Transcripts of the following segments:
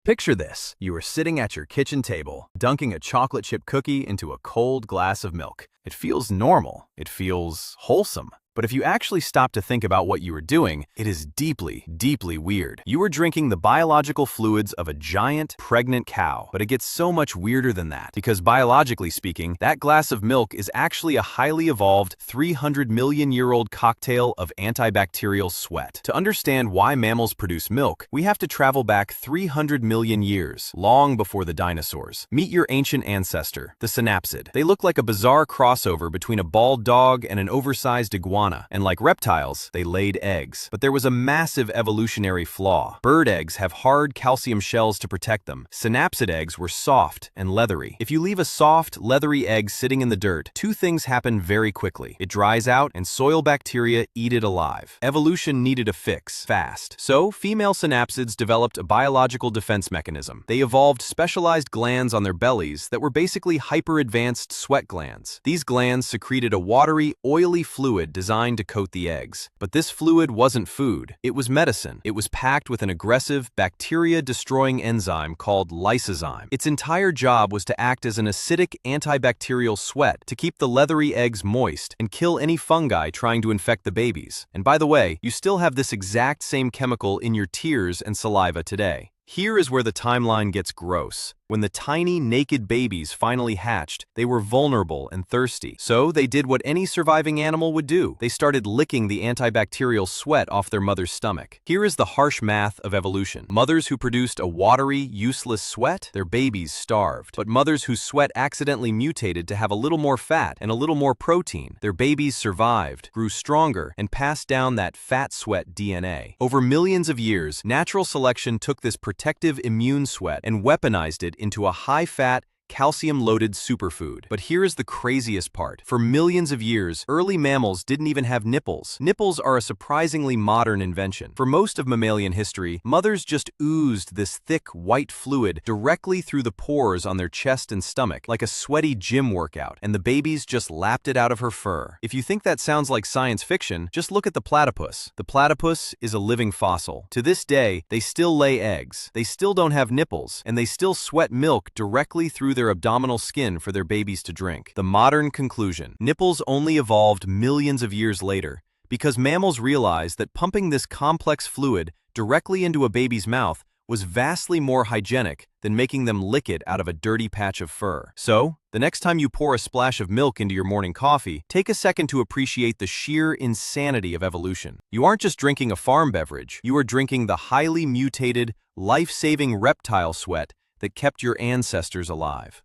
Picture this. You are sitting at your kitchen table, dunking a chocolate chip cookie into a cold glass of milk. It feels normal. It feels wholesome. But if you actually stop to think about what you are doing, it is deeply, deeply weird. You are drinking the biological fluids of a giant, pregnant cow. But it gets so much weirder than that, because biologically speaking, that glass of milk is actually a highly evolved 300-million-year-old cocktail of antibacterial sweat. To understand why mammals produce milk, we have to travel back 300 million years, long before the dinosaurs. Meet your ancient ancestor, the synapsid. They look like a bizarre crossover between a bald dog and an oversized iguana. And like reptiles, they laid eggs. But there was a massive evolutionary flaw. Bird eggs have hard calcium shells to protect them. Synapsid eggs were soft and leathery. If you leave a soft, leathery egg sitting in the dirt, two things happen very quickly. It dries out, and soil bacteria eat it alive. Evolution needed a fix, fast. So, female synapsids developed a biological defense mechanism. They evolved specialized glands on their bellies that were basically hyper-advanced sweat glands. These glands secreted a watery, oily fluid designed to coat the eggs. But this fluid wasn't food. It was medicine. It was packed with an aggressive, bacteria-destroying enzyme called lysozyme. Its entire job was to act as an acidic antibacterial sweat to keep the leathery eggs moist and kill any fungi trying to infect the babies. And by the way, you still have this exact same chemical in your tears and saliva today. Here is where the timeline gets gross. When the tiny, naked babies finally hatched, they were vulnerable and thirsty. So they did what any surviving animal would do. They started licking the antibacterial sweat off their mother's stomach. Here is the harsh math of evolution. Mothers who produced a watery, useless sweat, their babies starved. But mothers whose sweat accidentally mutated to have a little more fat and a little more protein, their babies survived, grew stronger, and passed down that fat sweat DNA. Over millions of years, natural selection took this protective immune sweat and weaponized it into a high-fat, calcium-loaded superfood. But here is the craziest part. For millions of years, early mammals didn't even have nipples. Nipples are a surprisingly modern invention. For most of mammalian history, mothers just oozed this thick, white fluid directly through the pores on their chest and stomach, like a sweaty gym workout, and the babies just lapped it out of her fur. If you think that sounds like science fiction, just look at the platypus. The platypus is a living fossil. To this day, they still lay eggs, they still don't have nipples, and they still sweat milk directly through their abdominal skin for their babies to drink. The modern conclusion: nipples only evolved millions of years later because mammals realized that pumping this complex fluid directly into a baby's mouth was vastly more hygienic than making them lick it out of a dirty patch of fur. So, the next time you pour a splash of milk into your morning coffee, take a second to appreciate the sheer insanity of evolution. You aren't just drinking a farm beverage, you are drinking the highly mutated, life-saving reptile sweat that kept your ancestors alive.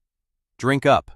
Drink up.